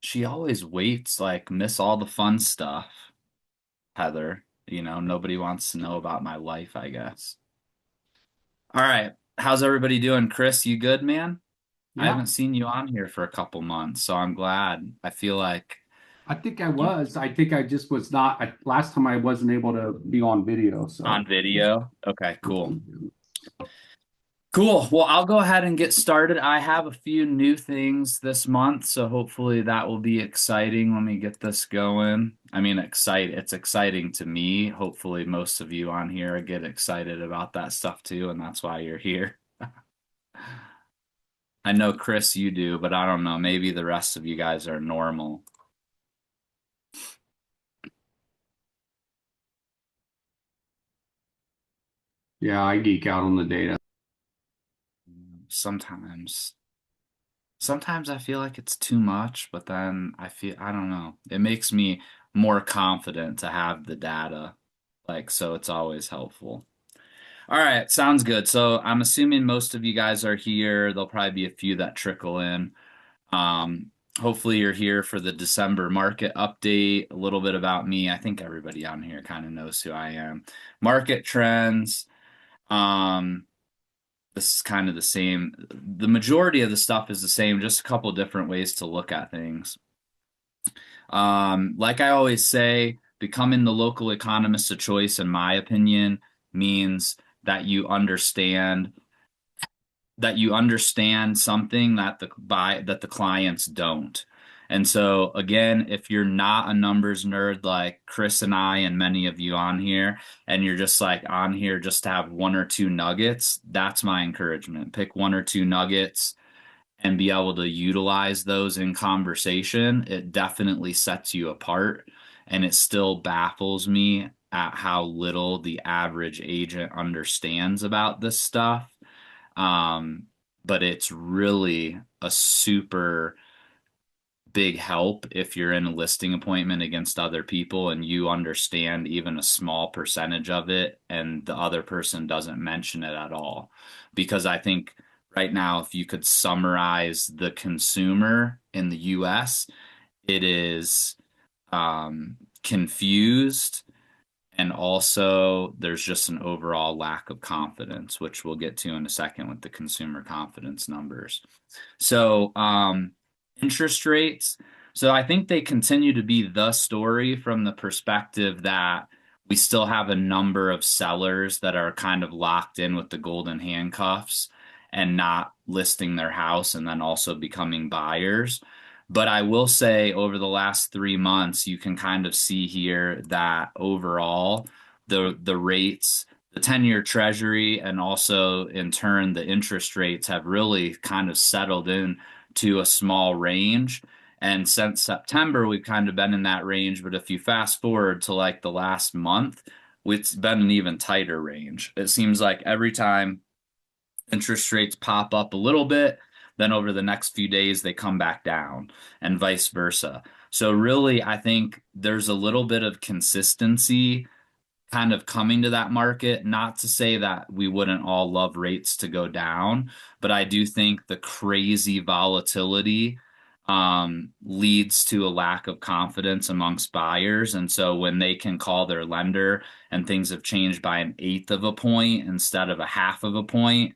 She always waits, like, miss all the fun stuff, Heather. Nobody wants to know about my life, I guess. All right. How's everybody doing? Chris, you good, man? I Yeah, haven't seen you on here for a couple months, so I'm glad. I feel like I think I you was. I think I just was not. Last time I wasn't able to be on video, on so. video. Okay, cool. Cool. Well, I'll go ahead and get started. I have a few new things this month, so hopefully that will be exciting. Let me get this going. I mean, it's exciting to me. Hopefully most of you on here get excited about that stuff too, and that's why you're here. I know Chris, you do, but I don't know. Maybe the rest of you guys are normal. Yeah, I geek out on the data. Sometimes. Sometimes I feel like it's too much, but then I don't know. It makes me more confident to have the data. Like, so it's always helpful. All right, sounds good. So I'm assuming most of you guys are here. There'll probably be a few that trickle in. Hopefully you're here for the December market update, a little bit about me. I think everybody on here kind of knows who I am. Market trends. Um, this is kind of the same. The majority of the stuff is the same, just a couple different ways to look at things. Like I always say, becoming the local economist of choice, in my opinion, means that you understand something that the clients don't. And so again, if you're not a numbers nerd like Chris and I and many of you on here, and you're just like on here just to have one or two nuggets, that's my encouragement. Pick one or two nuggets and be able to utilize those in conversation. It definitely sets you apart. And it still baffles me at how little the average agent understands about this stuff. Um, but it's really a super big help if you're in a listing appointment against other people and you understand even a small percentage of it and the other person doesn't mention it at all. Because I think right now, if you could summarize the consumer in the US, it is confused. And also, there's just an overall lack of confidence, which we'll get to in a second with the consumer confidence numbers. So, interest rates. So, I think they continue to be the story from the perspective that we still have a number of sellers that are kind of locked in with the golden handcuffs and not listing their house and then also becoming buyers. But I will say over the last 3 months, you can kind of see here that overall, the rates, the 10-year treasury, and also in turn the interest rates have really kind of settled in to a small range. And since September, we've kind of been in that range. But if you fast forward to like the last month, it's been an even tighter range. It seems like every time interest rates pop up a little bit, then over the next few days they come back down, and vice versa. So really, I think there's a little bit of consistency kind of coming to that market. Not to say that we wouldn't all love rates to go down, but I do think the crazy volatility leads to a lack of confidence amongst buyers. And so when they can call their lender and things have changed by an eighth of a point instead of a half of a point,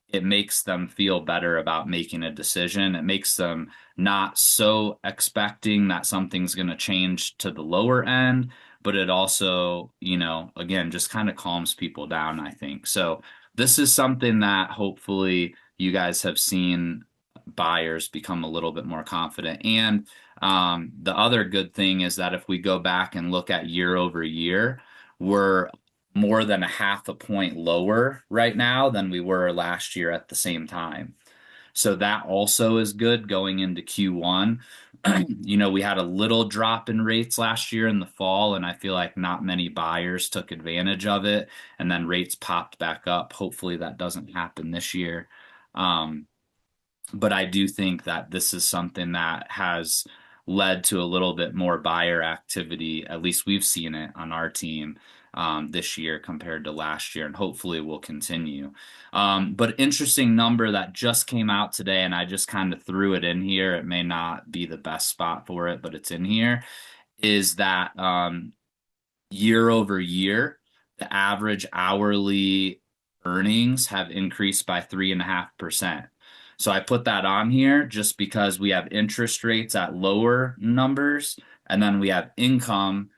it makes them feel better about making a decision. It makes them not so expecting that something's going to change to the lower end, but it also, again, just kind of calms people down, I think. So this is something that hopefully you guys have seen buyers become a little bit more confident. And the other good thing is that if we go back and look at year over year, we're more than a half a point lower right now than we were last year at the same time. So that also is good going into Q1. We had a little drop in rates last year in the fall, and I feel like not many buyers took advantage of it, and then rates popped back up. Hopefully that doesn't happen this year. Um, but I do think that this is something that has led to a little bit more buyer activity. At least we've seen it on our team. this year compared to last year, and hopefully will continue. But interesting number that just came out today, and I just kind of threw it in here. It may not be the best spot for it, but it's in here, is that year over year, the average hourly earnings have increased by 3.5%. So I put that on here just because we have interest rates at lower numbers, and then we have income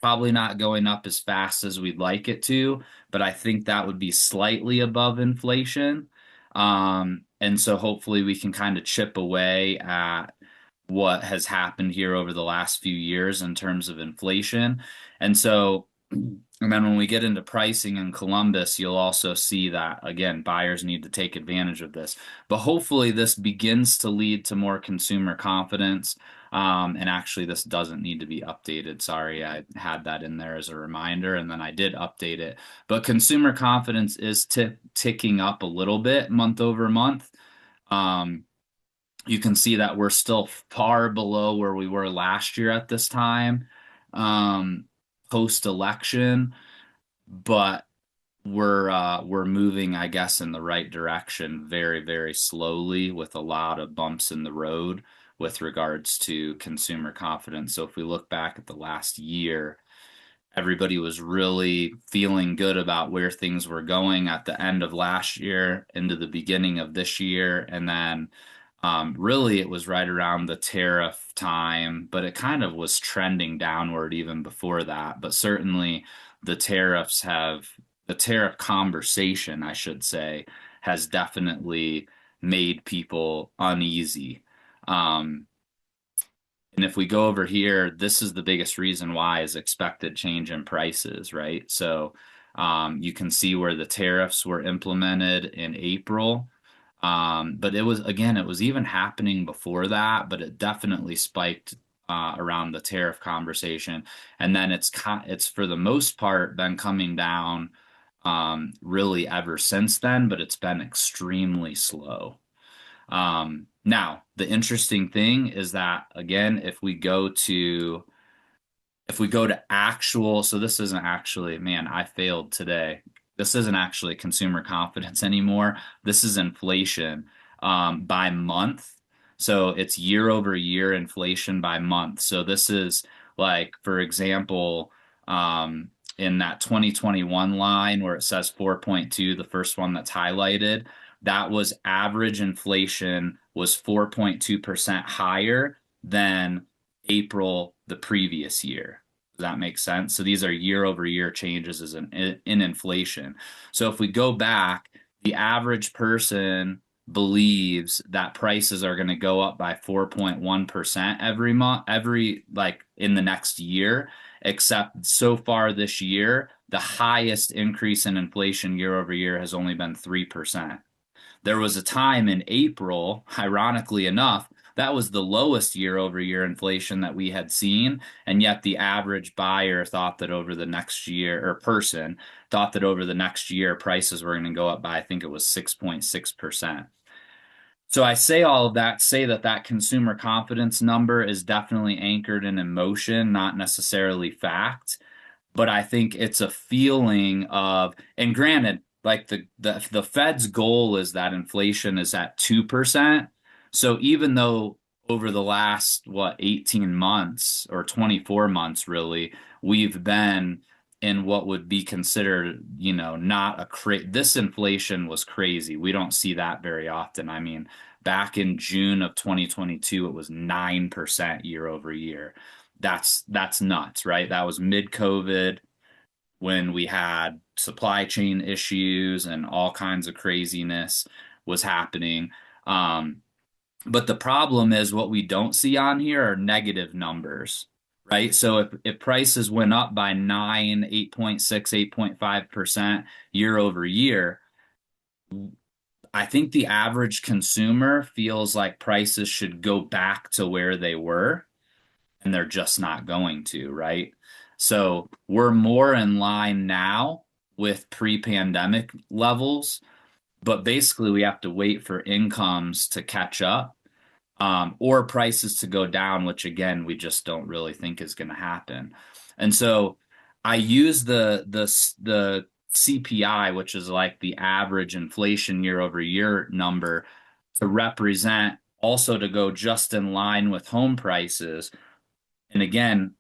probably not going up as fast as we'd like it to, but I think that would be slightly above inflation. And so hopefully we can kind of chip away at what has happened here over the last few years in terms of inflation. And so, and then when we get into pricing in Columbus, you'll also see that, again, buyers need to take advantage of this. But hopefully, this begins to lead to more consumer confidence. And actually, this doesn't need to be updated. Sorry, I had that in there as a reminder, and then I did update it. But consumer confidence is ticking up a little bit month over month. Um, you can see that we're still far below where we were last year at this time, post election, but we're moving, I guess, in the right direction very, very slowly with a lot of bumps in the road with regards to consumer confidence. So if we look back at the last year, everybody was really feeling good about where things were going at the end of last year into the beginning of this year. And then really it was right around the tariff time, but it kind of was trending downward even before that. But certainly the tariffs have, the tariff conversation, I should say, has definitely made people uneasy. Um, and if we go over here, this is the biggest reason why is expected change in prices, right? So you can see where the tariffs were implemented in April. But it was, again, it was even happening before that, but it definitely spiked around the tariff conversation. And then it's for the most part been coming down really ever since then, but it's been extremely slow. Now, the interesting thing is that, again, if we go to actual, so this isn't actually, man, I failed today. This isn't actually consumer confidence anymore. This is inflation by month. So it's year over year inflation by month. So this is like, for example, in that 2021 line where it says 4.2, the first one that's highlighted, that was average inflation was 4.2% higher than April the previous year. Does that make sense? So these are year over year changes in inflation. So if we go back, the average person believes that prices are going to go up by 4.1% every month, every like in the next year, except so far this year, the highest increase in inflation year over year has only been 3%. There was a time in April, ironically enough, that was the lowest year over year inflation that we had seen. And yet the average buyer thought that over the next year, or person thought that over the next year, prices were going to go up by, I think it was 6.6%. So I say all of that, say that that consumer confidence number is definitely anchored in emotion, not necessarily fact, but I think it's a feeling of, and granted, like the Fed's goal is that inflation is at 2%. So even though over the last, what, 18 months or 24 months really, we've been in what would be considered, not this inflation was crazy. We don't see that very often. I mean, back in June of 2022, it was 9% year over year. That's nuts, right? That was mid-COVID when we had supply chain issues and all kinds of craziness was happening. But the problem is what we don't see on here are negative numbers, right? So if prices went up by 9, 8.6, 8.5% year over year, I think the average consumer feels like prices should go back to where they were, and they're just not going to, right? So we're more in line now with pre-pandemic levels, but basically we have to wait for incomes to catch up, or prices to go down, which again, we just don't really think is going to happen. And so I use the CPI, which is like the average inflation year over year number, to represent also to go just in line with home prices. And again,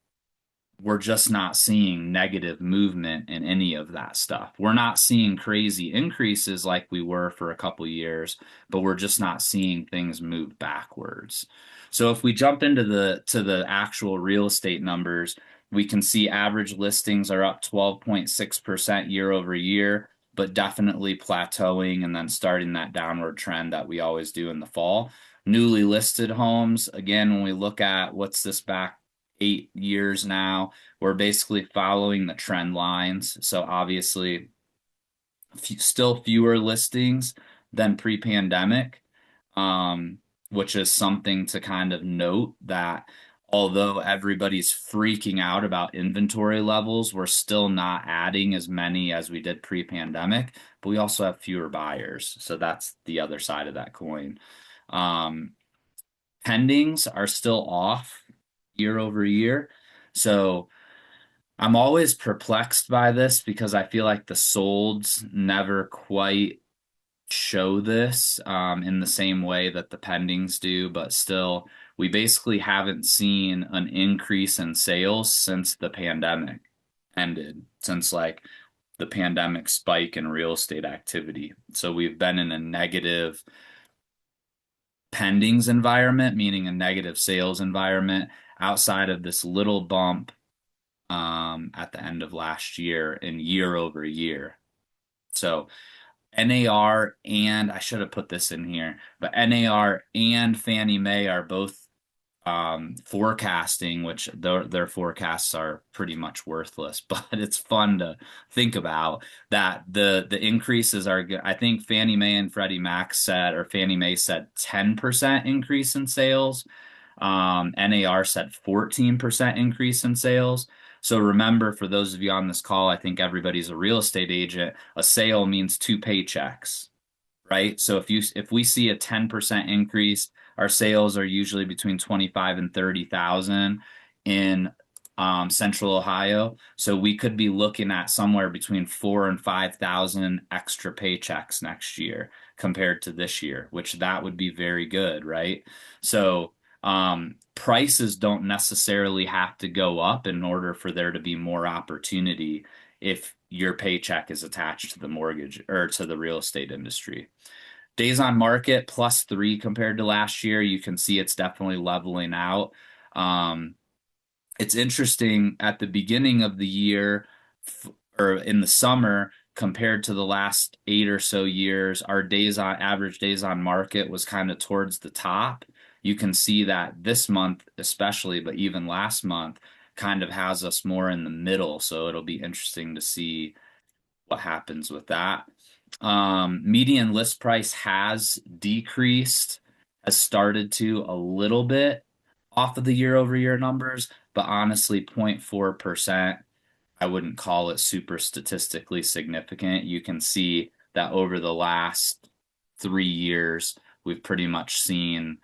we're just not seeing negative movement in any of that stuff. We're not seeing crazy increases like we were for a couple years, but we're just not seeing things move backwards. So if we jump into the actual real estate numbers, we can see average listings are up 12.6% year over year, but definitely plateauing and then starting that downward trend that we always do in the fall. Newly listed homes, again, when we look at what's this back 8 years now, we're basically following the trend lines. So obviously, still fewer listings than pre-pandemic, which is something to kind of note that although everybody's freaking out about inventory levels, we're still not adding as many as we did pre-pandemic, but we also have fewer buyers. So that's the other side of that coin. Um, Pendings are still off year over year. So I'm always perplexed by this because I feel like the solds never quite show this in the same way that the pendings do, but still, we basically haven't seen an increase in sales since the pandemic ended, since like the pandemic spike in real estate activity. So we've been in a negative pendings environment, meaning a negative sales environment outside of this little bump at the end of last year and year over year. So NAR and I should have put this in here, but NAR and Fannie Mae are both forecasting, which their forecasts are pretty much worthless, but it's fun to think about that the increases are. I think Fannie Mae and Freddie Mac said, or Fannie Mae said 10% increase in sales. NAR said 14% increase in sales. So remember, for those of you on this call, I think everybody's a real estate agent. A sale means two paychecks, right? So if we see a 10% increase, our sales are usually between 25 and 30,000 in Central Ohio. So we could be looking at somewhere between 4 and 5,000 extra paychecks next year compared to this year, which that would be very good, right? So prices don't necessarily have to go up in order for there to be more opportunity if your paycheck is attached to the mortgage or to the real estate industry. Days on market +3 compared to last year. You can see it's definitely leveling out. Um, it's interesting at the beginning of the year or in the summer compared to the last 8 or so years, our days on average days on market was kind of towards the top. You can see that this month, especially, but even last month, kind of has us more in the middle. So it'll be interesting to see what happens with that. Median list price has decreased, has started to a little bit off of the year over year numbers, but honestly, 0.4%, I wouldn't call it super statistically significant. You can see that over the last 3 years, we've pretty much seen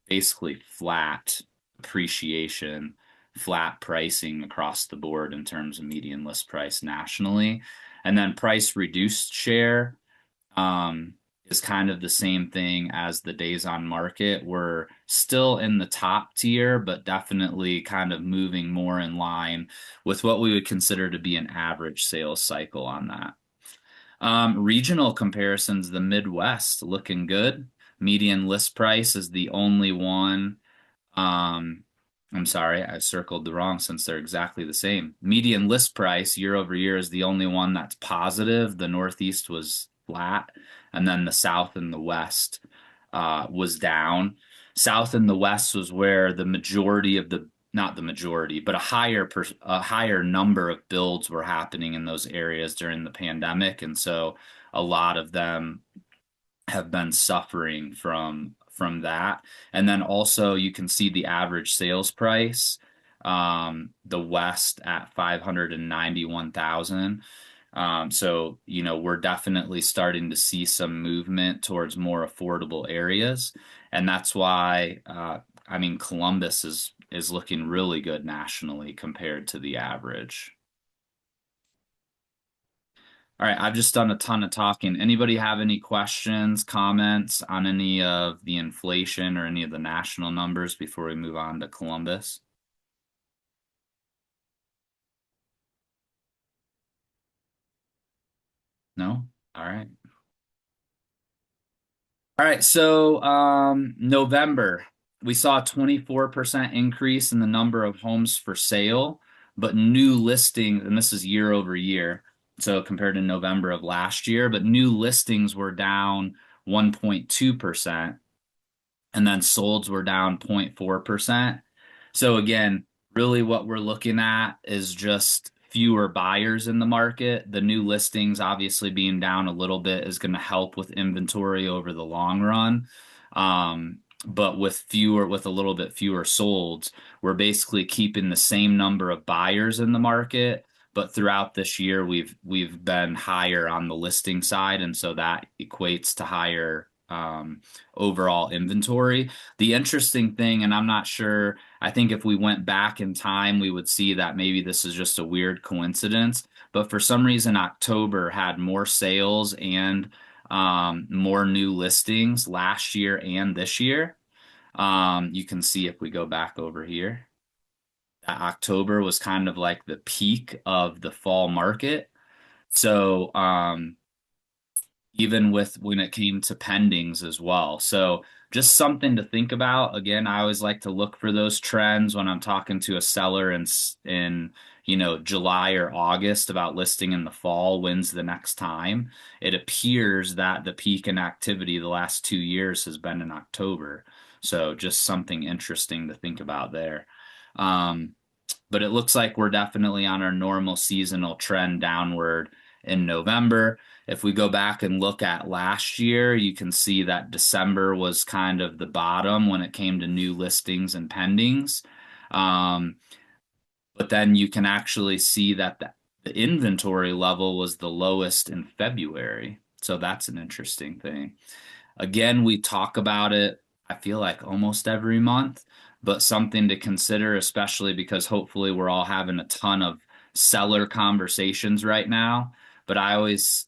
basically flat appreciation, flat pricing across the board in terms of median list price nationally. And then price reduced share is kind of the same thing as the days on market. We're still in the top tier, but definitely kind of moving more in line with what we would consider to be an average sales cycle on that. Regional comparisons, the Midwest looking good. Median list price is the only one. Um, I'm sorry, I circled the wrong since they're exactly the same. Median list price year over year is the only one that's positive. The Northeast was flat, and then the South and the West was down. South and the West was where the majority of the not the majority, but a higher number of builds were happening in those areas during the pandemic, and so a lot of them have been suffering from that. And then also you can see the average sales price, the West at 591,000. So, we're definitely starting to see some movement towards more affordable areas. And that's why, I mean, Columbus is looking really good nationally compared to the average. All right, I've just done a ton of talking. Anybody have any questions, comments on any of the inflation or any of the national numbers before we move on to Columbus? No? All right. All right, so November, we saw a 24% increase in the number of homes for sale, but new listings, and this is year over year, so compared to November of last year, but new listings were down 1.2%, and then solds were down 0.4%. So again, really what we're looking at is just fewer buyers in the market. The new listings obviously being down a little bit is going to help with inventory over the long run. But with a little bit fewer solds, we're basically keeping the same number of buyers in the market. But throughout this year, we've been higher on the listing side, and so that equates to higher overall inventory. The interesting thing, and I'm not sure, I think if we went back in time, we would see that maybe this is just a weird coincidence. But for some reason, October had more sales and more new listings last year and this year. You can see if we go back over here, that October was kind of like the peak of the fall market. So, even with when it came to pendings as well. So just something to think about. Again, I always like to look for those trends when I'm talking to a seller in July or August about listing in the fall. When's the next time? It appears that the peak in activity the last 2 years has been in October. So just something interesting to think about there. Um, but it looks like we're definitely on our normal seasonal trend downward in November. If we go back and look at last year, you can see that December was kind of the bottom when it came to new listings and pendings. Um, but then you can actually see that the inventory level was the lowest in February. So that's an interesting thing. Again, we talk about it, I feel like almost every month, but something to consider, especially because hopefully we're all having a ton of seller conversations right now. But I always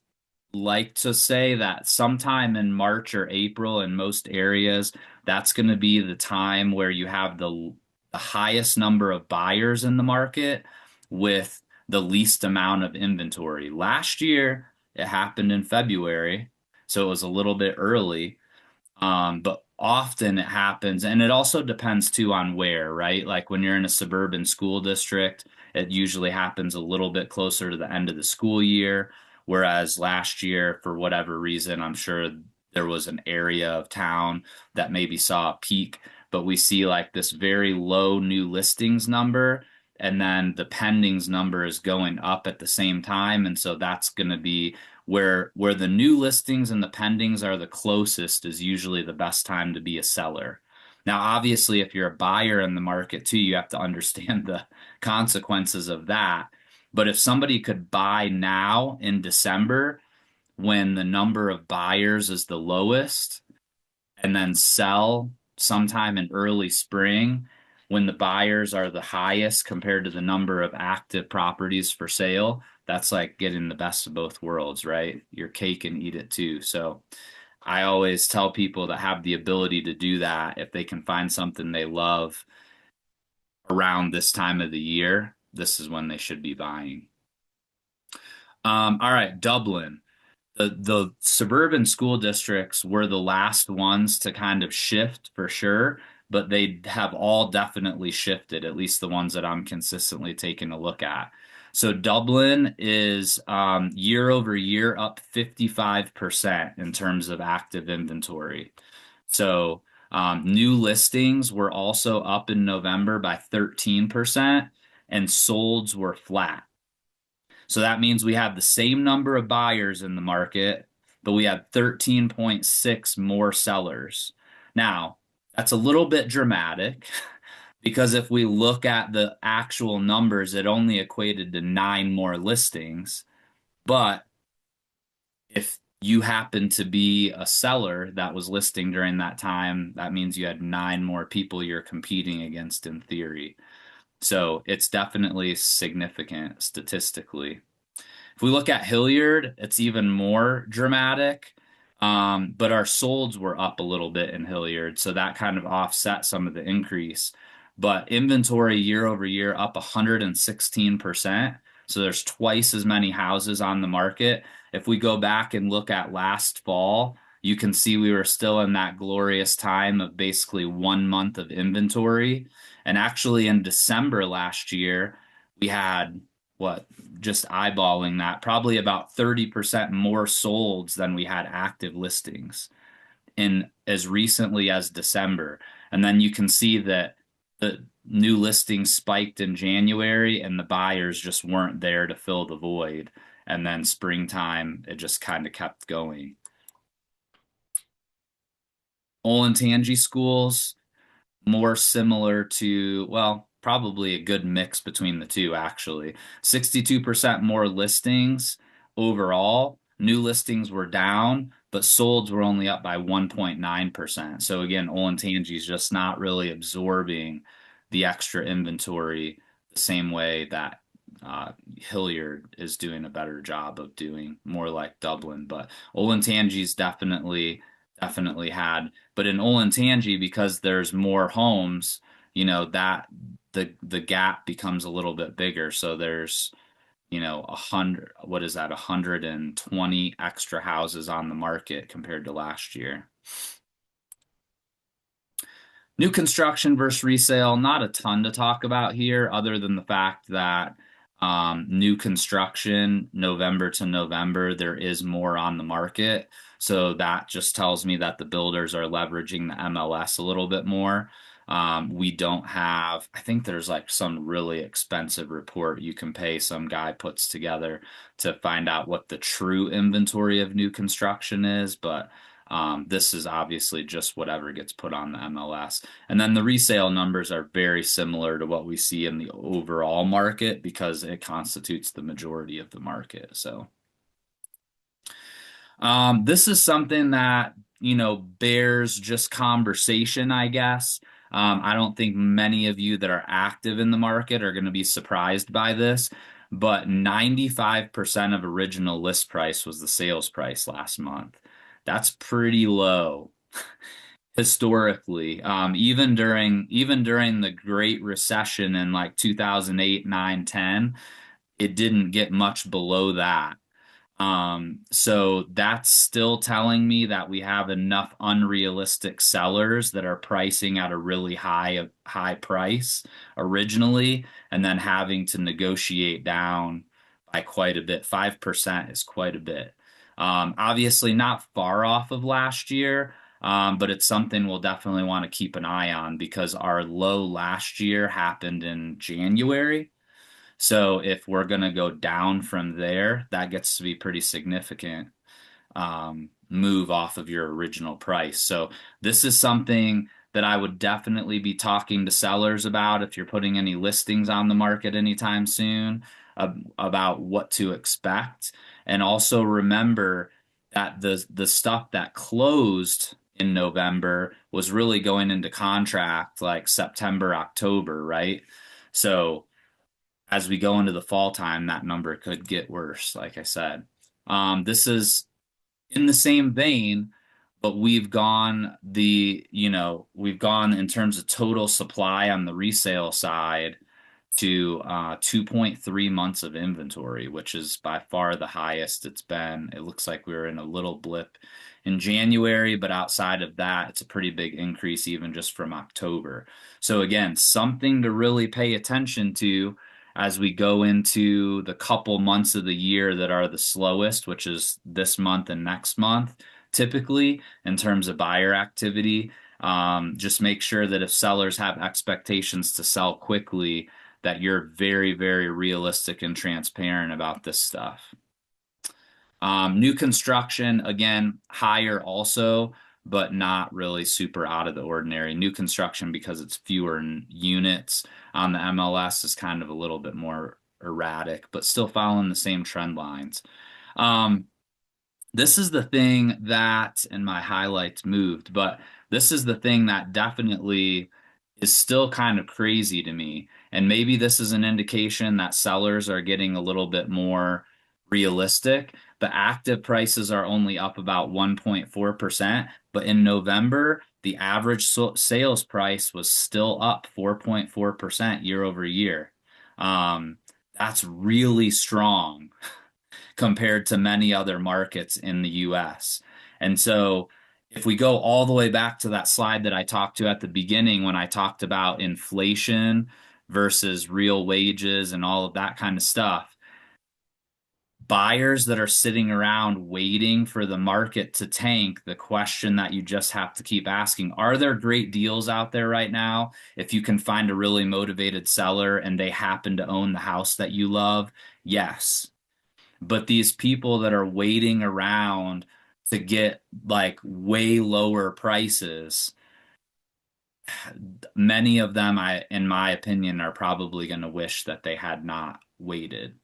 like to say that sometime in March or April in most areas, that's going to be the time where you have the highest number of buyers in the market with the least amount of inventory. Last year, it happened in February, so it was a little bit early. But often it happens, and it also depends too on where, right? Like when you're in a suburban school district, it usually happens a little bit closer to the end of the school year. Whereas last year, for whatever reason, I'm sure there was an area of town that maybe saw a peak, but we see like this very low new listings number, and then the pendings number is going up at the same time. And so that's going to be where the new listings and the pendings are the closest is usually the best time to be a seller. Now, obviously, if you're a buyer in the market too, you have to understand the consequences of that. But if somebody could buy now in December when the number of buyers is the lowest, and then sell sometime in early spring when the buyers are the highest compared to the number of active properties for sale, that's like getting the best of both worlds, right? Your cake and eat it too. So I always tell people that have the ability to do that, if they can find something they love around this time of the year, this is when they should be buying. All right, Dublin. The suburban school districts were the last ones to kind of shift for sure, but they have all definitely shifted, at least the ones that I'm consistently taking a look at. So Dublin is year over year up 55% in terms of active inventory. So new listings were also up in November by 13%, and solds were flat. So that means we have the same number of buyers in the market, but we have 13.6 more sellers. Now, that's a little bit dramatic because if we look at the actual numbers, it only equated to nine more listings. But if you happen to be a seller that was listing during that time, that means you had nine more people you're competing against in theory. So it's definitely significant statistically. If we look at Hilliard, it's even more dramatic. But our solds were up a little bit in Hilliard, so that kind of offset some of the increase. But inventory year over year up 116%. So there's twice as many houses on the market. If we go back and look at last fall, you can see we were still in that glorious time of basically 1 month of inventory. And actually, in December last year, we had what, just eyeballing that, probably about 30% more solds than we had active listings in as recently as December. And then you can see that the new listings spiked in January and the buyers just weren't there to fill the void. And then springtime, it just kind of kept going. Olentangy schools, more similar to, well, probably a good mix between the two, actually. 62% more listings overall. New listings were down, but solds were only up by 1.9%. So again, Olentangy is just not really absorbing the extra inventory the same way that Hilliard is doing a better job of doing, more like Dublin. But Olentangy's definitely had, but in Olentangy, because there's more homes, that the gap becomes a little bit bigger. So there's, 100, what is that, 120 extra houses on the market compared to last year. New construction versus resale, not a ton to talk about here, other than the fact that new construction, November to November, there is more on the market. So that just tells me that the builders are leveraging the MLS a little bit more. We don't have, I think there's like some really expensive report you can pay some guy puts together to find out what the true inventory of new construction is, but this is obviously just whatever gets put on the MLS. And then the resale numbers are very similar to what we see in the overall market because it constitutes the majority of the market. So, this is something that, bears just conversation, I guess. I don't think many of you that are active in the market are going to be surprised by this, but 95% of original list price was the sales price last month. That's pretty low historically. Even during the Great Recession in like 2008, 9, 10, it didn't get much below that. So that's still telling me that we have enough unrealistic sellers that are pricing at a really high price originally, and then having to negotiate down by quite a bit. 5% is quite a bit. Obviously not far off of last year, but it's something we'll definitely want to keep an eye on because our low last year happened in January. So if we're going to go down from there, that gets to be pretty significant move off of your original price. So this is something that I would definitely be talking to sellers about if you're putting any listings on the market anytime soon, about what to expect. And also remember that the stuff that closed in November was really going into contract like September, October, right? So as we go into the fall time, that number could get worse, like I said. This is in the same vein, but we've gone in terms of total supply on the resale side to 2.3 months of inventory, which is by far the highest it's been. It looks like we were in a little blip in January, but outside of that, it's a pretty big increase even just from October. So again, something to really pay attention to as we go into the couple months of the year that are the slowest, which is this month and next month, typically in terms of buyer activity. Just make sure that if sellers have expectations to sell quickly, that you're very, very realistic and transparent about this stuff. New construction, again, higher also, but not really super out of the ordinary. New construction, because it's fewer units on the MLS, is kind of a little bit more erratic, but still following the same trend lines. Um, this is the thing that, and my highlights moved, but this is the thing that definitely is still kind of crazy to me. And maybe this is an indication that sellers are getting a little bit more realistic. The active prices are only up about 1.4%, but in November, the average sales price was still up 4.4% year over year. Um, that's really strong compared to many other markets in the US. And so if we go all the way back to that slide that I talked to at the beginning when I talked about inflation versus real wages and all of that kind of stuff, buyers that are sitting around waiting for the market to tank, the question that you just have to keep asking, are there great deals out there right now? If you can find a really motivated seller and they happen to own the house that you love, yes. But these people that are waiting around to get like way lower prices, many of them, in my opinion, are probably going to wish that they had not waited.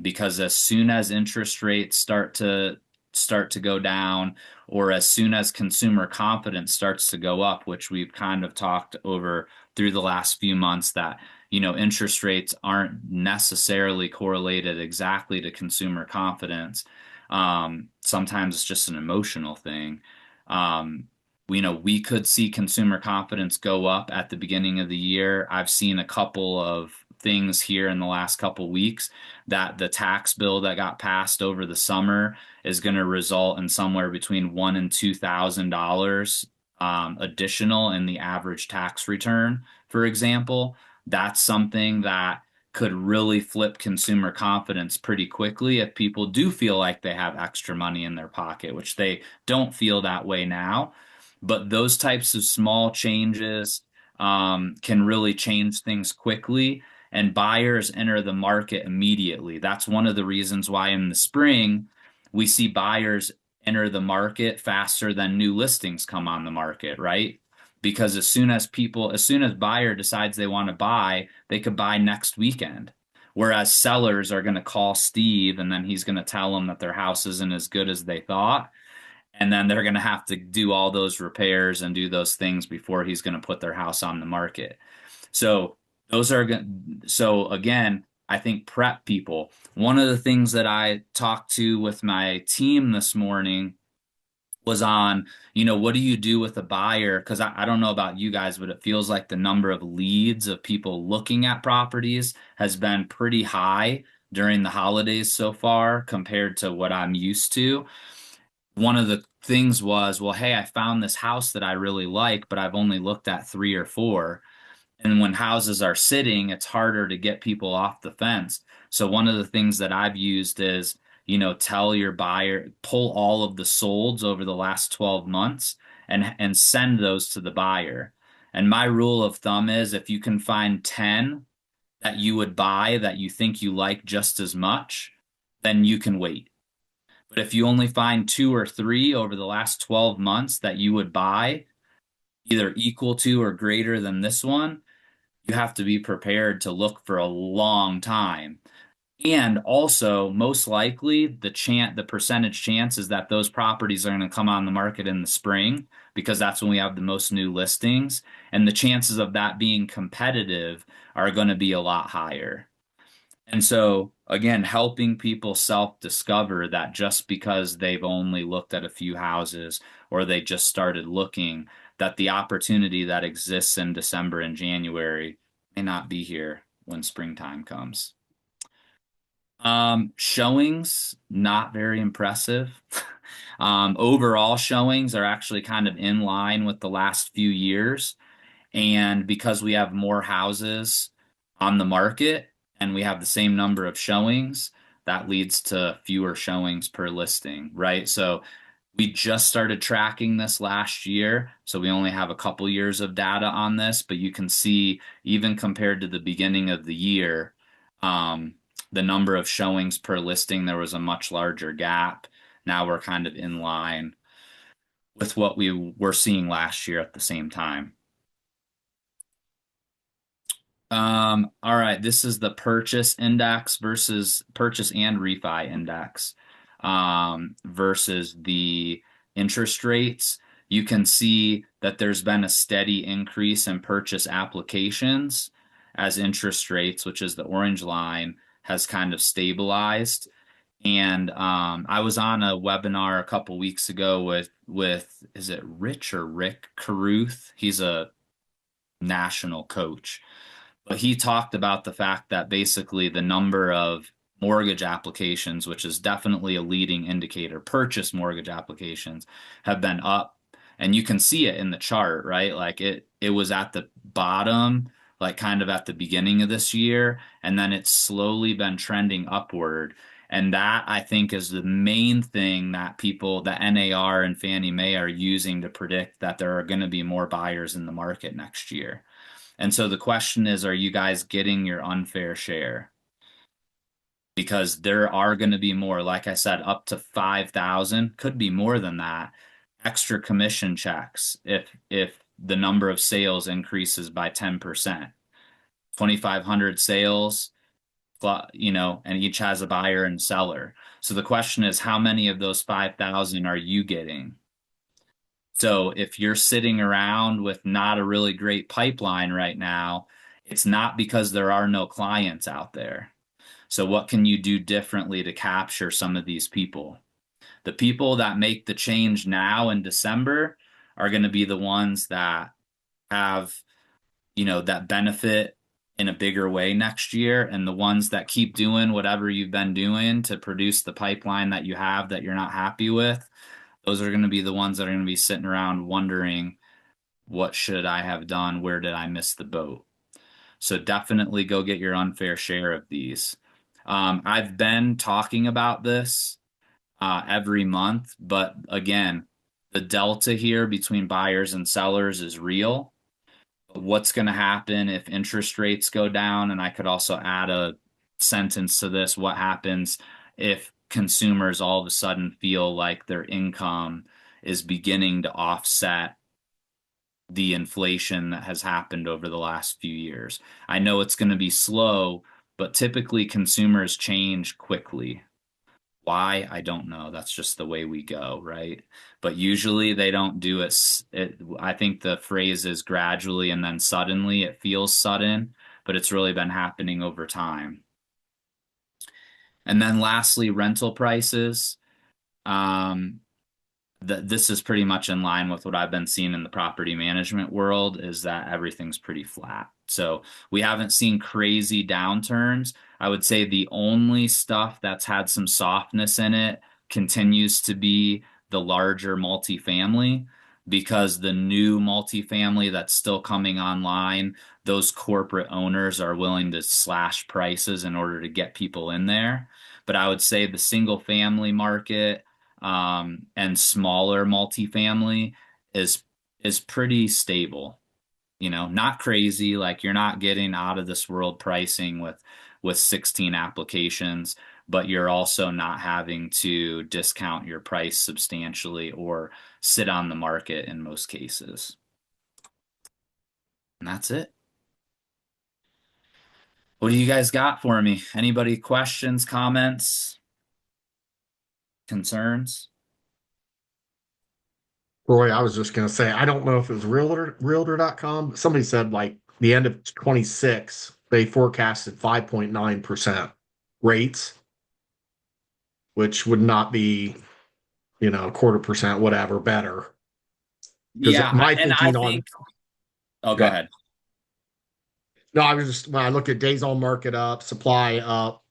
Because as soon as interest rates start to go down, or as soon as consumer confidence starts to go up, which we've kind of talked over through the last few months, that interest rates aren't necessarily correlated exactly to consumer confidence. Sometimes it's just an emotional thing. Um, we could see consumer confidence go up at the beginning of the year. I've seen a couple of things here in the last couple weeks that the tax bill that got passed over the summer is going to result in somewhere between $1,000 and $2,000 additional in the average tax return, for example. That's something that could really flip consumer confidence pretty quickly if people do feel like they have extra money in their pocket, which they don't feel that way now. But those types of small changes can really change things quickly, and buyers enter the market immediately. That's one of the reasons why in the spring we see buyers enter the market faster than new listings come on the market, right? Because as soon as buyer decides they want to buy, they could buy next weekend. Whereas sellers are going to call Steve and then he's going to tell them that their house isn't as good as they thought. And then they're going to have to do all those repairs and do those things before he's going to put their house on the market. So those are so again, I think prep people. One of the things that I talked to with my team this morning was on, what do you do with a buyer? Because I don't know about you guys, but it feels like the number of leads of people looking at properties has been pretty high during the holidays so far compared to what I'm used to. One of the things was, well, hey, I found this house that I really like, but I've only looked at three or four. And when houses are sitting, it's harder to get people off the fence. So one of the things that I've used is, tell your buyer, pull all of the solds over the last 12 months and send those to the buyer. And my rule of thumb is if you can find 10 that you would buy that you think you like just as much, then you can wait. But if you only find two or three over the last 12 months that you would buy, either equal to or greater than this one, you have to be prepared to look for a long time. And also, most likely, the percentage chance is that those properties are going to come on the market in the spring because that's when we have the most new listings, and the chances of that being competitive are going to be a lot higher. And so, again, helping people self-discover that just because they've only looked at a few houses or they just started looking, that the opportunity that exists in December and January may not be here when springtime comes. Showings, not very impressive. Overall showings are actually kind of in line with the last few years. And because we have more houses on the market and we have the same number of showings, that leads to fewer showings per listing, right? So we just started tracking this last year, so we only have a couple years of data on this, but you can see even compared to the beginning of the year, the number of showings per listing, there was a much larger gap. Now we're kind of in line with what we were seeing last year at the same time. All right, this is the purchase index versus purchase and refi index versus the interest rates. You can see that there's been a steady increase in purchase applications as interest rates, which is the orange line, has kind of stabilized. And I was on a webinar a couple weeks ago with is it Rich or Rick Caruth? He's a national coach. But he talked about the fact that basically the number of mortgage applications, which is definitely a leading indicator, purchase mortgage applications have been up. And you can see it in the chart, right? Like it was at the bottom, like kind of at the beginning of this year, and then it's slowly been trending upward. And that I think is the main thing that people, the NAR and Fannie Mae are using to predict that there are going to be more buyers in the market next year. And so the question is, are you guys getting your unfair share? Because there are going to be more, like I said, up to 5,000, could be more than that, extra commission checks if the number of sales increases by 10%. 2,500 sales, and each has a buyer and seller. So the question is, how many of those 5,000 are you getting? So if you're sitting around with not a really great pipeline right now, it's not because there are no clients out there. So what can you do differently to capture some of these people? The people that make the change now in December are going to be the ones that have, that benefit in a bigger way next year. And the ones that keep doing whatever you've been doing to produce the pipeline that you have that you're not happy with, those are going to be the ones that are going to be sitting around wondering, what should I have done? Where did I miss the boat? So definitely go get your unfair share of these. I've been talking about this every month, but again, the delta here between buyers and sellers is real. What's going to happen if interest rates go down? And I could also add a sentence to this. What happens if consumers all of a sudden feel like their income is beginning to offset the inflation that has happened over the last few years? I know it's going to be slow, but typically consumers change quickly. Why? I don't know. That's just the way we go, right? But usually they don't do it. I think the phrase is gradually and then suddenly. It feels sudden, but it's really been happening over time. And then lastly, rental prices. Um, this is pretty much in line with what I've been seeing in the property management world, is that everything's pretty flat. So we haven't seen crazy downturns. I would say the only stuff that's had some softness in it continues to be the larger multifamily, because the new multifamily that's still coming online, those corporate owners are willing to slash prices in order to get people in there. But I would say the single family market, and smaller multifamily is is pretty stable. Not crazy, like you're not getting out of this world pricing with 16 applications, but you're also not having to discount your price substantially or sit on the market in most cases. And that's it. What do you guys got for me? Anybody questions, comments, concerns? Roy, I was just going to say, I don't know if it was realtor.com. Somebody said like the end of 26, they forecasted 5.9% rates, which would not be, a quarter percent, whatever, better. Because Yeah, my and I thinking on, think, oh, go go ahead. ahead. No, I was just, when I look at days on market up, supply up,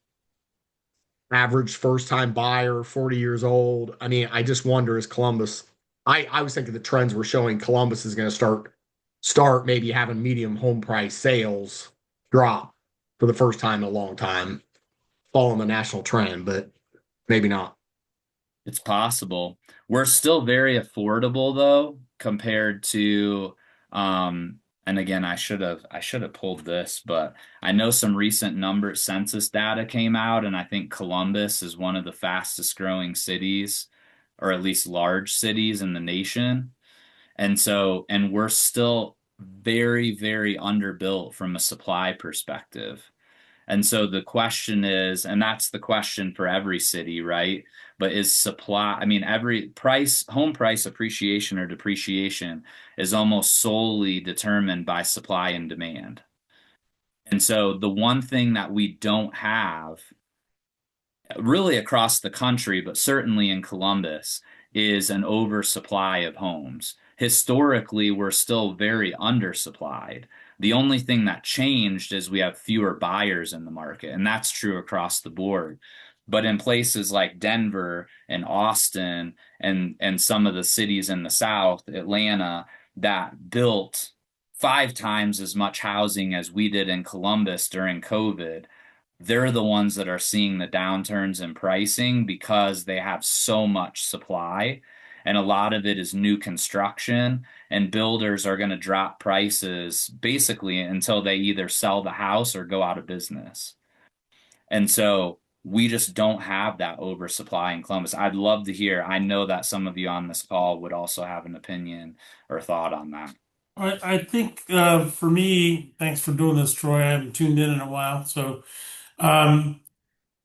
average first time buyer, 40 years old. I mean, I just wonder, is Columbus, I was thinking the trends were showing Columbus is going to start maybe having medium home price sales drop for the first time in a long time, following the national trend, but maybe not. It's possible. We're still very affordable though, compared to and again, I should have pulled this, but I know some recent number census data came out, and I think Columbus is one of the fastest growing cities, or at least large cities in the nation. And we're still very, very underbuilt from a supply perspective. And so the question is, and that's the question for every city, right? But is supply, I mean, every home price appreciation or depreciation is almost solely determined by supply and demand. And so the one thing that we don't have, really across the country, but certainly in Columbus, is an oversupply of homes. Historically, we're still very undersupplied. The only thing that changed is we have fewer buyers in the market, and that's true across the board. But in places like Denver and Austin and some of the cities in the South, Atlanta, that built 5 times as much housing as we did in Columbus during COVID, they're the ones that are seeing the downturns in pricing because they have so much supply. And a lot of it is new construction, and builders are going to drop prices basically until they either sell the house or go out of business. And so we just don't have that oversupply in Columbus. I'd love to hear. I know that some of you on this call would also have an opinion or thought on that. I think for me, thanks for doing this, Troy. I haven't tuned in a while. So um,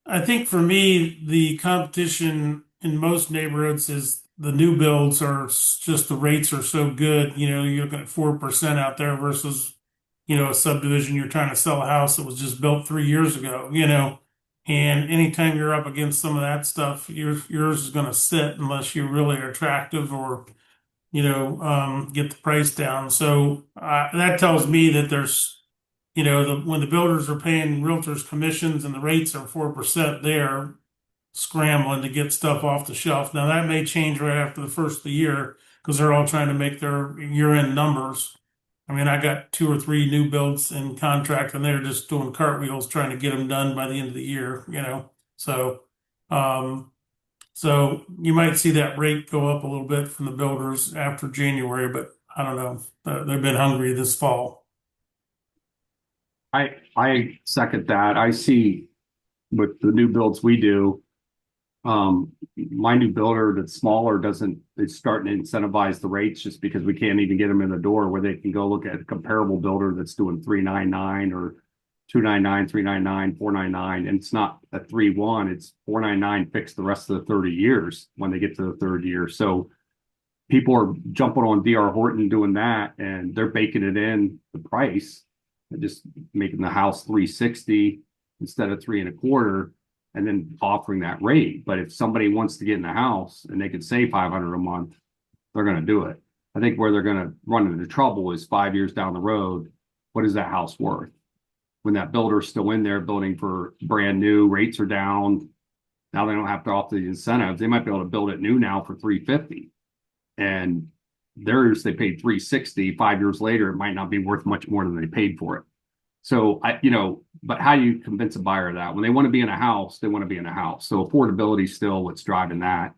I think for me, the competition in most neighborhoods is the new builds are just the rates are so good. You know, you're looking at 4% out there versus, you know, a subdivision you're trying to sell a house that was just built 3 years ago, you know. And anytime you're up against some of that stuff, yours is going to sit unless you really are attractive or get the price down. So that tells me that there's, when the builders are paying realtors commissions and the rates are 4%, they are scrambling to get stuff off the shelf. Now that may change right after the first of the year because they're all trying to make their year-end numbers. I mean, I got 2 or 3 new builds in contract and they're just doing cartwheels trying to get them done by the end of the year, you know. Um, so you might see that rate go up a little bit from the builders after January, but I don't know. They've been hungry this fall. I second that. I see with the new builds we do, my new builder that's smaller doesn't, it's starting to incentivize the rates just because we can't even get them in the door where they can go look at a comparable builder that's doing 399 or 299, 399, 499, and it's not a 3-1, it's 499 fixed the rest of the 30 years when they get to the third year. So people are jumping on DR Horton doing that and they're baking it in the price and just making the house 360 instead of 3.25 and then offering that rate. But if somebody wants to get in the house and they could save 500 a month, they're going to do it. I think where they're going to run into trouble is 5 years down the road. What is that house worth? When that builder's still in there building for brand new, rates are down. Now they don't have to offer the incentives. They might be able to build it new now for 350. And theirs, they paid 360. 5 years later, it might not be worth much more than they paid for it. So but how do you convince a buyer of that? When they want to be in a house, they want to be in a house. So affordability is still what's driving that.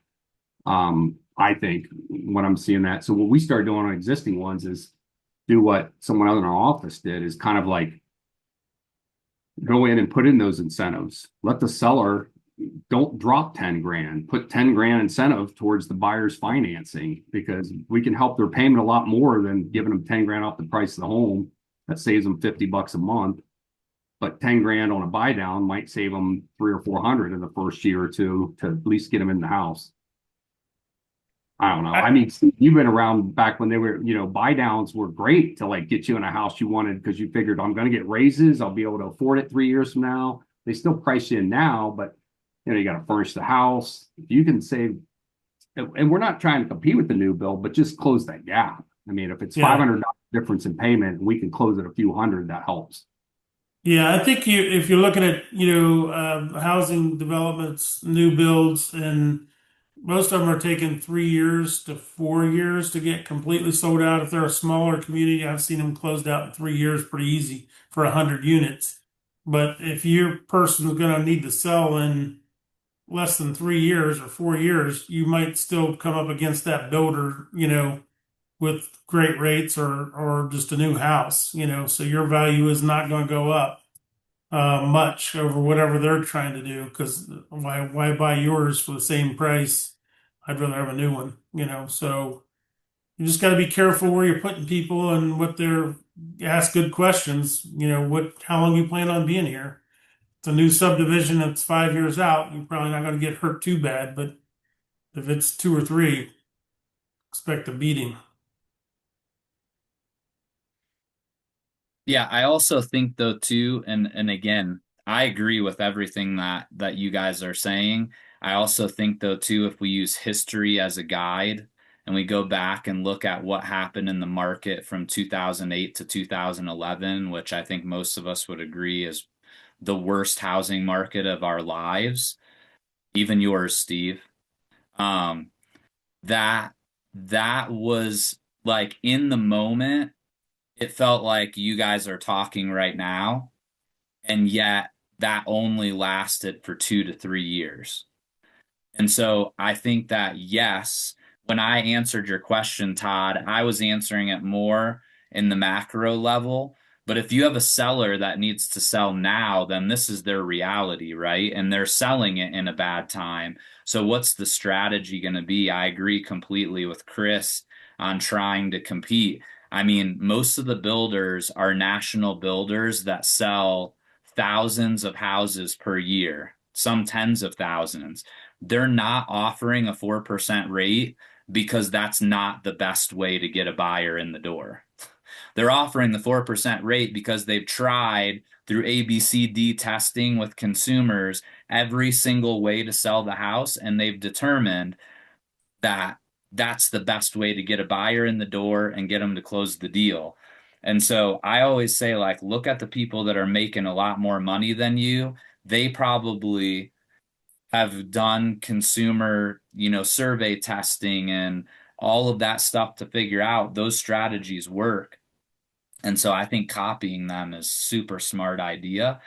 I think when I'm seeing that. So what we started doing on existing ones is do what someone else in our office did is kind of like go in and put in those incentives. Let the seller don't drop 10 grand, put 10 grand incentive towards the buyer's financing because we can help their payment a lot more than giving them 10 grand off the price of the home. That saves them $50 a month. But 10 grand on a buy down might save them 300 or 400 in the first year or two to at least get them in the house. I don't know. I mean, you've been around back when they were, buy downs were great to like get you in a house you wanted because you figured I'm going to get raises. I'll be able to afford it 3 years from now. They still price you in now, but you got to furnish the house. You can save, and we're not trying to compete with the new build, but just close that gap. I mean, if it's $500 difference in payment, we can close it a few hundred. That helps. Yeah, I think if you're looking at housing developments, new builds, and most of them are taking 3 years to 4 years to get completely sold out. If they're a smaller community, I've seen them closed out in 3 years pretty easy for 100 units. But if your person's going to need to sell in less than 3 years or 4 years, you might still come up against that builder, with great rates or just a new house, so your value is not going to go up much over whatever they're trying to do because why buy yours for the same price? I'd rather have a new one, so you just got to be careful where you're putting people and what they're ask good questions, how long you plan on being here. It's a new subdivision that's 5 years out, you're probably not going to get hurt too bad, but if it's 2 or 3, expect a beating. Yeah, I also think though too, and again, I agree with everything that you guys are saying. I also think though too, if we use history as a guide and we go back and look at what happened in the market from 2008 to 2011, which I think most of us would agree is the worst housing market of our lives, even yours, Steve. Um, that that was like in the moment, it felt like you guys are talking right now, and yet that only lasted for 2 to 3 years. And so I think that, yes, when I answered your question, Todd, I was answering it more in the macro level. But if you have a seller that needs to sell now, then this is their reality, right? And they're selling it in a bad time. So what's the strategy going to be? I agree completely with Chris on trying to compete. I mean, most of the builders are national builders that sell thousands of houses per year, some tens of thousands. They're not offering a 4% rate because that's not the best way to get a buyer in the door. They're offering the 4% rate because they've tried through ABCD testing with consumers every single way to sell the house, and they've determined that that's the best way to get a buyer in the door and get them to close the deal. And so I always say, like, look at the people that are making a lot more money than you. They probably have done consumer, survey testing and all of that stuff to figure out those strategies work. And so I think copying them is super smart idea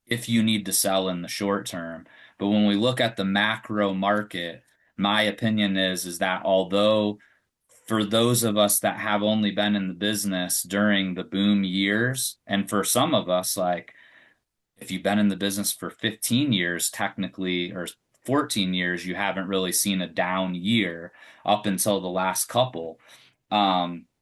if you need to sell in the short term. But when we look at the macro market, my opinion is that although for those of us that have only been in the business during the boom years, and for some of us, like if you've been in the business for 15 years, technically, or 14 years, you haven't really seen a down year up until the last couple.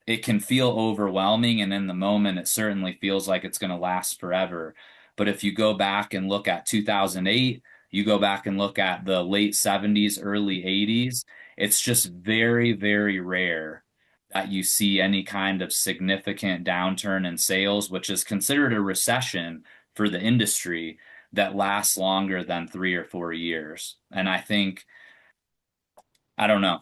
It can feel overwhelming, and in the moment, it certainly feels like it's going to last forever. But if you go back and look at 2008, you go back and look at the late 70s, early 80s, it's just very, very rare that you see any kind of significant downturn in sales, which is considered a recession for the industry that lasts longer than 3 or 4 years. And I think, I don't know,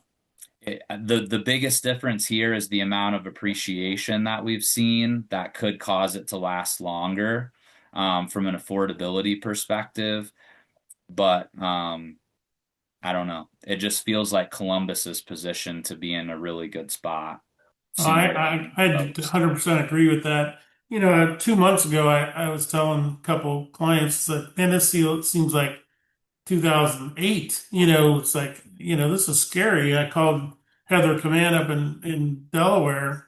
the biggest difference here is the amount of appreciation that we've seen that could cause it to last longer from an affordability perspective. But I don't know. It just feels like Columbus is positioned to be in a really good spot I, sooner than I 100% agree with that. 2 months ago, I was telling a couple clients that, man, seems like 2008. It's like, this is scary. I called Heather Command up in Delaware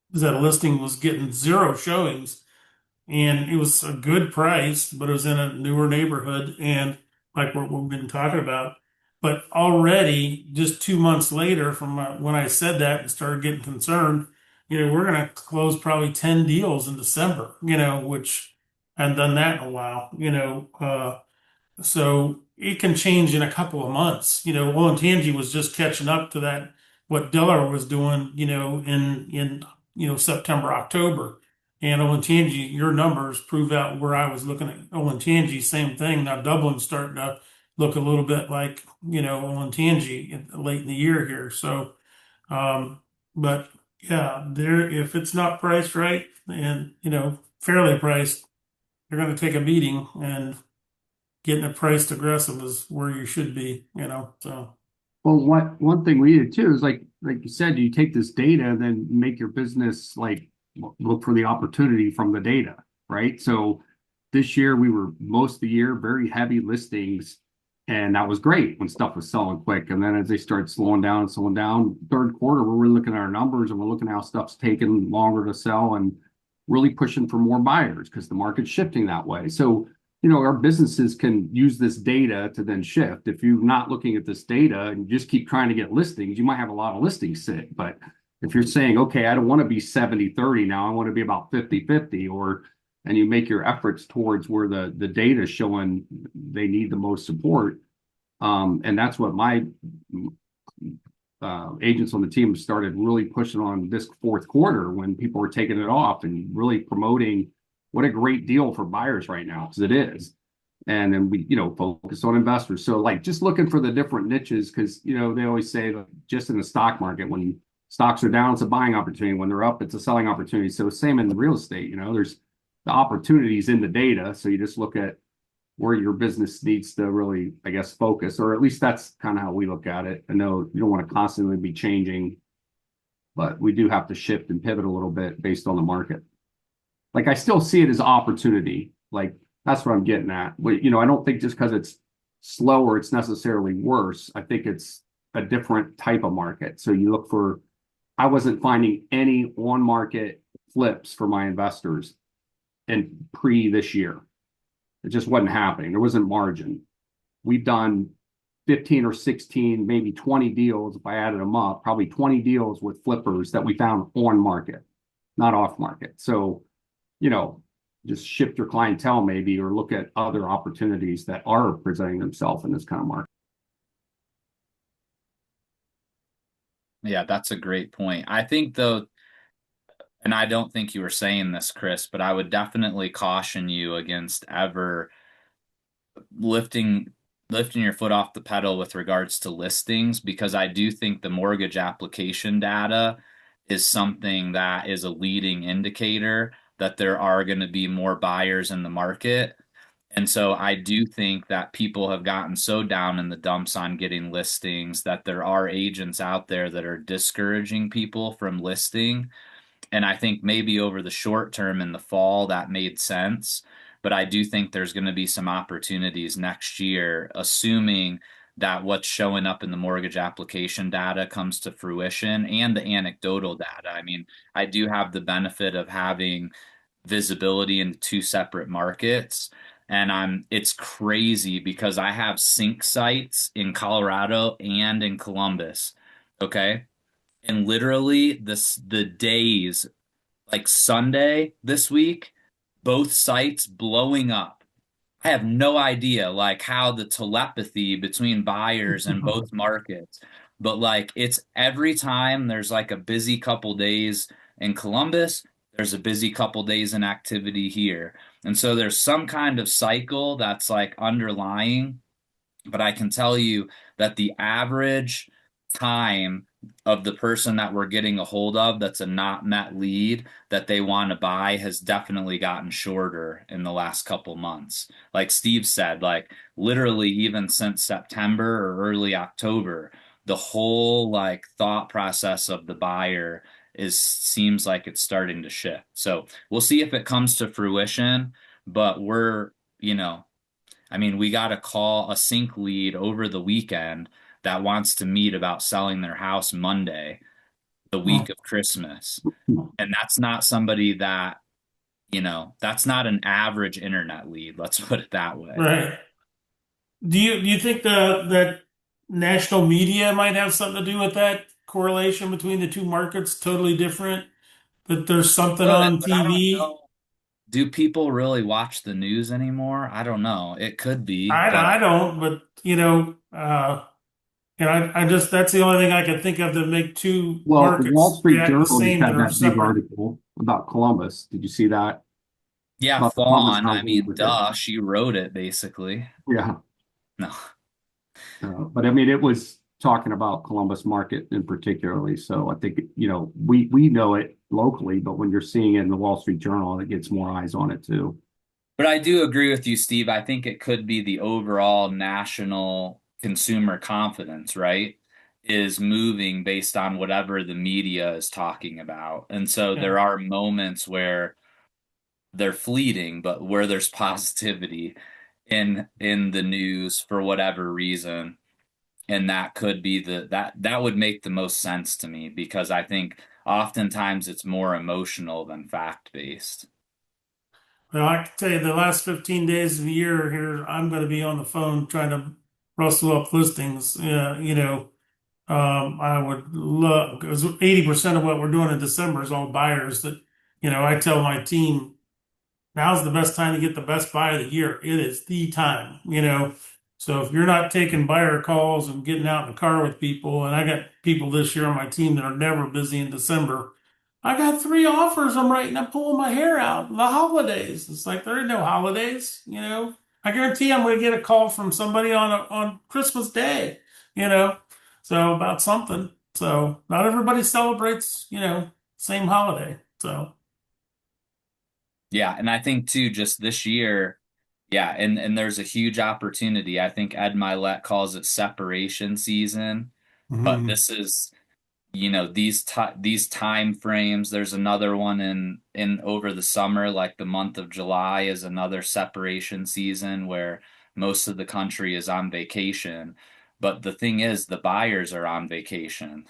because that listing was getting zero showings, and it was a good price, but it was in a newer neighborhood and like what we've been talking about. But already, just 2 months later from when I said that and started getting concerned, we're going to close probably 10 deals in December, which I hadn't done that in a while, so it can change in a couple of months. Olentangy was just catching up to that, what Delaware was doing, in September, October. And Olentangy, your numbers prove out where I was looking at Olentangy, same thing. Now Dublin's starting to look a little bit like, Olentangy late in the year here. So, but yeah, if it's not priced right and, fairly priced, they're going to take a beating, and getting it priced aggressive is where you should be, so. Well, one thing we did too is like you said, you take this data and then make your business like look for the opportunity from the data, right? So this year we were most of the year very heavy listings, and that was great when stuff was selling quick. And then as they start slowing down, third quarter, we're really looking at our numbers and we're looking at how stuff's taking longer to sell and really pushing for more buyers because the market's shifting that way. So our businesses can use this data to then shift. If you're not looking at this data and you just keep trying to get listings, you might have a lot of listings sit. But if you're saying, okay, I don't want to be 70-30 now, I want to be about 50-50, and you make your efforts towards where the data is showing they need the most support. And that's what my agents on the team started really pushing on this fourth quarter when people were taking it off and really promoting what a great deal for buyers right now, because it is. And then we, focus on investors. So like just looking for the different niches, because they always say that just in the stock market, when stocks are down, it's a buying opportunity. When they're up, it's a selling opportunity. So same in the real estate, there's the opportunities in the data. So you just look at where your business needs to really, I guess, focus, or at least that's kind of how we look at it. I know you don't want to constantly be changing, but we do have to shift and pivot a little bit based on the market. Like I still see it as opportunity. Like that's what I'm getting at. But I don't think just because it's slower, it's necessarily worse. I think it's a different type of market. So you look for, I wasn't finding any on market flips for my investors in pre this year. It just wasn't happening. There wasn't margin. We've done 15 or 16, maybe 20 deals, if I added them up, probably 20 deals with flippers that we found on market, not off market. So, just shift your clientele maybe, or look at other opportunities that are presenting themselves in this kind of market. Yeah, that's a great point. I think though, and I don't think you were saying this, Chris, but I would definitely caution you against ever lifting your foot off the pedal with regards to listings, because I do think the mortgage application data is something that is a leading indicator that there are going to be more buyers in the market. And so I do think that people have gotten so down in the dumps on getting listings that there are agents out there that are discouraging people from listing. And I think maybe over the short term in the fall that made sense. But I do think there's going to be some opportunities next year, assuming that what's showing up in the mortgage application data comes to fruition and the anecdotal data. I mean, I do have the benefit of having visibility into two separate markets. And it's crazy because I have sync sites in Colorado and in Columbus. Okay. And literally the days like Sunday this week, both sites blowing up. I have no idea like how the telepathy between buyers in both markets, but like it's every time there's like a busy couple days in Columbus, there's a busy couple days in activity here. And so there's some kind of cycle that's like underlying, but I can tell you that the average time of the person that we're getting a hold of that's a not met lead that they want to buy has definitely gotten shorter in the last couple months. Like Steve said, like literally even since September or early October, the whole like thought process of the buyer is seems like it's starting to shift. So we'll see if it comes to fruition, but I mean, we got a call, a sync lead over the weekend that wants to meet about selling their house Monday, the week of Christmas. And that's not somebody that, that's not an average internet lead. Let's put it that way. Right. Do you think that national media might have something to do with that correlation between the two markets? Totally different. That there's something But on I don't TV. know. Do people really watch the news anymore? I don't know. It could be, I but don't, but and I just that's the only thing I can think of to make two Well, the Wall markets Street react the Journal just same that had are that big separate. article about Columbus. Did you see that? yeah, About the Columbus Fawn, I housing mean, market. duh, she wrote it basically. Yeah. No. But I mean, it was talking about Columbus market in particularly. So I think, we know it locally, but when you're seeing it in the Wall Street Journal, it gets more eyes on it too. But I do agree with you, Steve. I think it could be the overall national consumer confidence, right? Is moving based on whatever the media is talking about. And so Yeah. there are moments where they're fleeting, but where there's positivity in the news for whatever reason. And that could be that would make the most sense to me because I think oftentimes it's more emotional than fact based. Well, I can tell you the last 15 days of the year here, I'm going to be on the phone trying to rustle up listings. I would love because 80% of what we're doing in December is all buyers that, I tell my team now's the best time to get the best buy of the year. It is the time. So if you're not taking buyer calls and getting out in the car with people, and I got people this year on my team that are never busy in December, I got 3 offers. I'm pulling my hair out. The holidays. It's like there are no holidays, you know. I guarantee I'm going to get a call from somebody on Christmas Day, you know. So about something. So not everybody celebrates, same holiday. So Yeah, and I think too, just this year, yeah, and there's a huge opportunity. I think Ed Milet calls it separation season, but mhm. this is, these time frames. There's another one in over the summer, like the month of July is another separation season where most of the country is on vacation. But the thing is, the buyers are on vacation.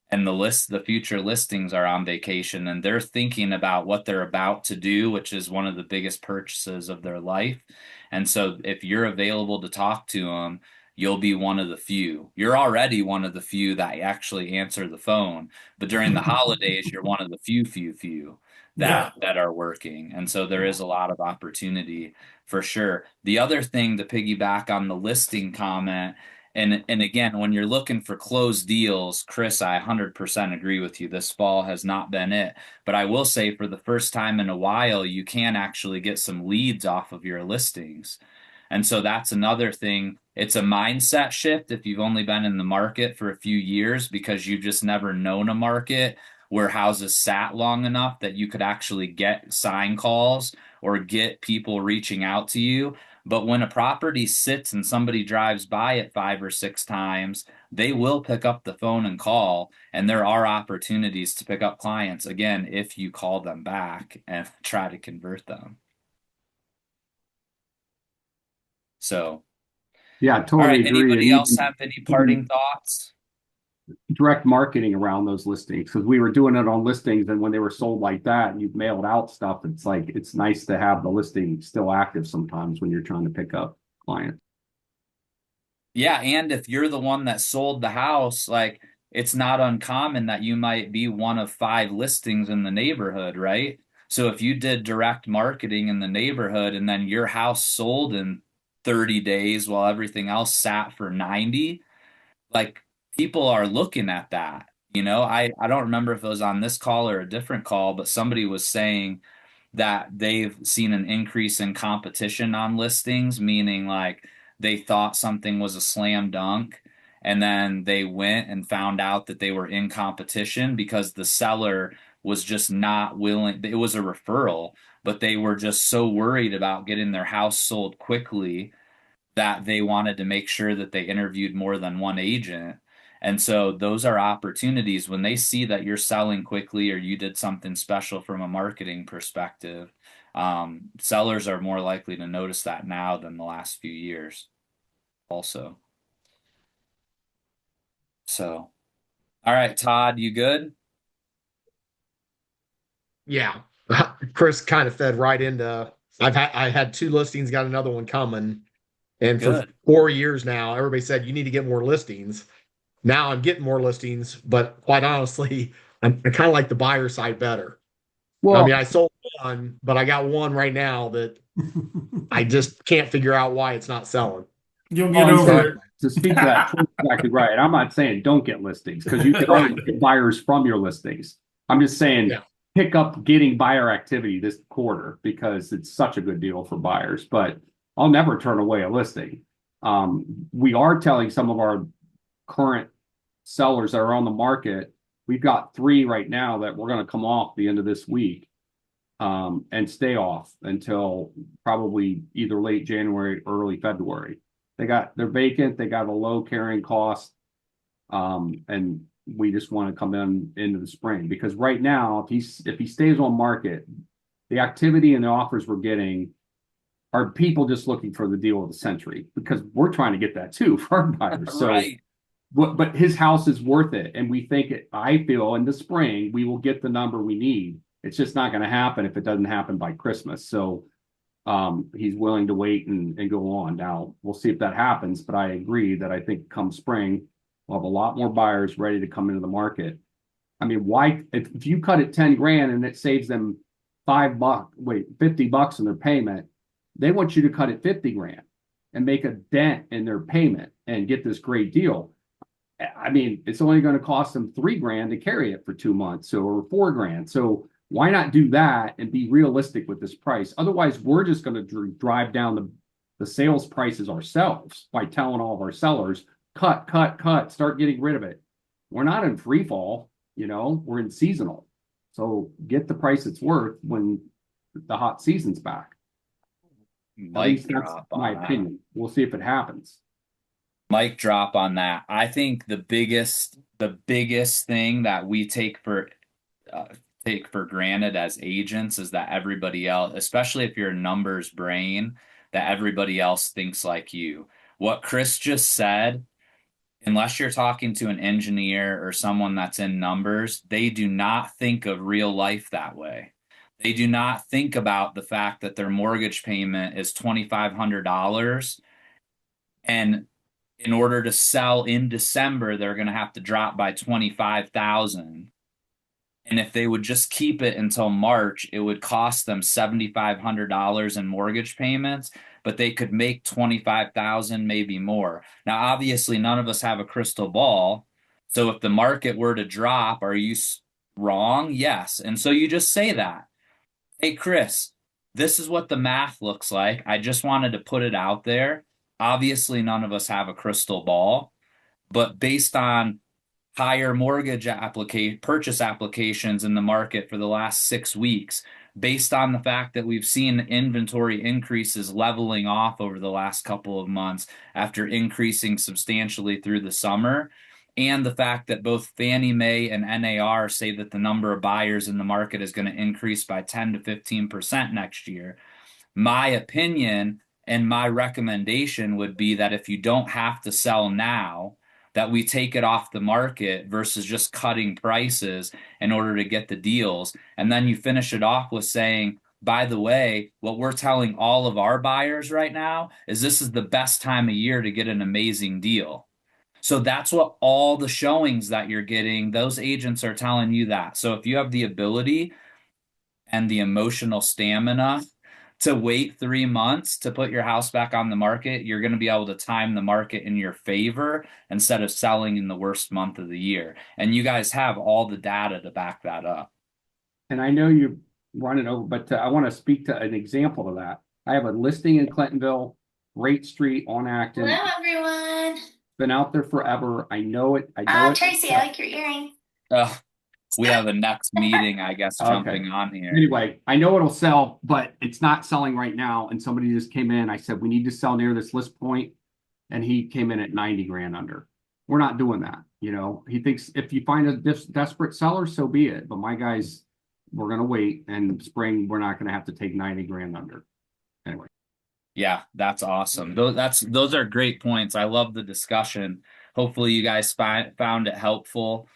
And the future listings are on vacation and they're thinking about what they're about to do, which is one of the biggest purchases of their life. And so if you're available to talk to them, you'll be one of the few. You're already one of the few that actually answer the phone, but during the holidays, you're one of the few Yeah. that are working. And so there is a lot of opportunity for sure. The other thing to piggyback on the listing comment, and again, when you're looking for closed deals, Chris, I 100% agree with you. This fall has not been it. But I will say for the first time in a while, you can actually get some leads off of your listings. And so that's another thing. It's a mindset shift if you've only been in the market for a few years because you've just never known a market where houses sat long enough that you could actually get sign calls or get people reaching out to you. But when a property sits and somebody drives by it 5 or 6 times, they will pick up the phone and call. And there are opportunities to pick up clients again if you call them back and try to convert them. So, Yeah, I all totally right. agree. And Anybody else have even any putting parting thoughts? direct marketing around those listings because we were doing it on listings, and when they were sold like that, and you've mailed out stuff. It's like it's nice to have the listing still active sometimes when you're trying to pick up clients. Yeah, and if you're the one that sold the house, like it's not uncommon that you might be one of 5 listings in the neighborhood, right? So if you did direct marketing in the neighborhood and then your house sold in 30 days while everything else sat for 90, like people are looking at that. I don't remember if it was on this call or a different call, but somebody was saying that they've seen an increase in competition on listings, meaning like they thought something was a slam dunk, and then they went and found out that they were in competition because the seller was just not willing. It was a referral, but they were just so worried about getting their house sold quickly that they wanted to make sure that they interviewed more than one agent. And so those are opportunities when they see that you're selling quickly or you did something special from a marketing perspective. Sellers are more likely to notice that now than the last few years, also. So, all right, Todd, you good? Yeah. Chris kind of fed right into I had 2 listings, got another one coming. And for Good. 4 years now, everybody said you need to get more listings. Now I'm getting more listings, but quite honestly, I kind of like the buyer side better. I Well, mean, I sold one, but I got one right now that I just can't figure out why it's not selling. You'll oh, get and over So it. to speak to that, Troy's exactly right. I'm not saying don't get listings because you can always right. get buyers from your listings. I'm just saying Yeah. pick up getting buyer activity this quarter because it's such a good deal for buyers. But I'll never turn away a listing. We are telling some of our current sellers that are on the market, we've got 3 right now that we're going to come off the end of this week and stay off until probably either late January, early February. They're vacant, they got a low carrying cost, and we just want to come into the spring because right now, if he stays on market, the activity and the offers we're getting are people just looking for the deal of the century because we're trying to get that too for our buyers. So Right. but his house is worth it. And we think I feel in the spring, we will get the number we need. It's just not going to happen if it doesn't happen by Christmas. So he's willing to wait and go on. Now we'll see if that happens. But I agree that I think come spring, we'll have a lot more buyers ready to come into the market. I mean, why, if you cut it 10 grand and it saves them $50 in their payment, they want you to cut it 50 grand and make a dent in their payment and get this great deal. I mean, it's only going to cost them $3,000 to carry it for 2 months or $4,000. So why not do that and be realistic with this price? Otherwise, we're just going to drive down the sales prices ourselves by telling all of our sellers, cut, cut, cut, start getting rid of it. We're not in free fall, we're in seasonal. So get the price it's worth when the hot season's back. At Mic least that's drop my on that. opinion. We'll see if it happens. Mic drop on that. I think the biggest thing that we uh, take for granted as agents is that everybody else, especially if you're a numbers brain, that everybody else thinks like you. What Chris just said, unless you're talking to an engineer or someone that's in numbers, they do not think of real life that way. They do not think about the fact that their mortgage payment is $2,500, and in order to sell in December, they're going to have to drop by 25,000. And if they would just keep it until March, it would cost them $7,500 in mortgage payments, but they could make 25,000, maybe more. Now, obviously, none of us have a crystal ball. So if the market were to drop, are you wrong? Yes. And so you just say that. Hey, Chris, this is what the math looks like. I just wanted to put it out there. Obviously, none of us have a crystal ball, but based on higher mortgage purchase applications in the market for the last 6 weeks, based on the fact that we've seen inventory increases leveling off over the last couple of months after increasing substantially through the summer, and the fact that both Fannie Mae and NAR say that the number of buyers in the market is going to increase by 10 to 15% next year. My opinion and my recommendation would be that if you don't have to sell now, that we take it off the market versus just cutting prices in order to get the deals. And then you finish it off with saying, by the way, what we're telling all of our buyers right now is this is the best time of year to get an amazing deal. So that's what all the showings that you're getting, those agents are telling you that. So if you have the ability and the emotional stamina to wait 3 months to put your house back on the market, you're going to be able to time the market in your favor instead of selling in the worst month of the year. And you guys have all the data to back that up. And I know you're running over, but I want to speak to an example of that. I have a listing in Clintonville, Rate Street on Acton. Hello, everyone. Been out there forever. I know it. I know it. Tracy, I like your earring. Uh, we have a next meeting, I guess, Okay. jumping on here. Anyway, I know it'll sell, but it's not selling right now. And somebody just came in. I said, we need to sell near this list point. And he came in at 90 grand under. We're not doing that. He thinks if you find a desperate seller, so be it. But my guys, we're going to wait. And spring, we're not going to have to take 90 grand under. Anyway. Yeah, that's awesome. Those are great points. I love the discussion. Hopefully you guys found it helpful.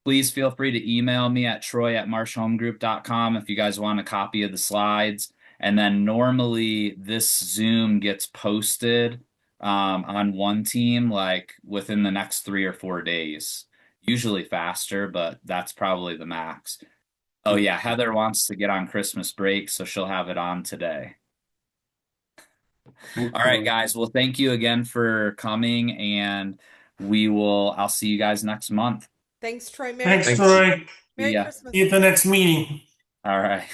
Please feel free to email me at troy@marshhomegroup.com if you guys want a copy of the slides. And then normally this Zoom gets posted on one team like within the next 3 or 4 days. Usually faster, but that's probably the max. Oh yeah, Heather wants to get on Christmas break, so she'll have it on today. Thanks, All right, Troy. guys. Well, thank you again for coming, and I'll see you guys next month. Thanks, Troy. Thanks, Thanks. Troy. Merry Yeah. Christmas. See you at the next meeting. All right.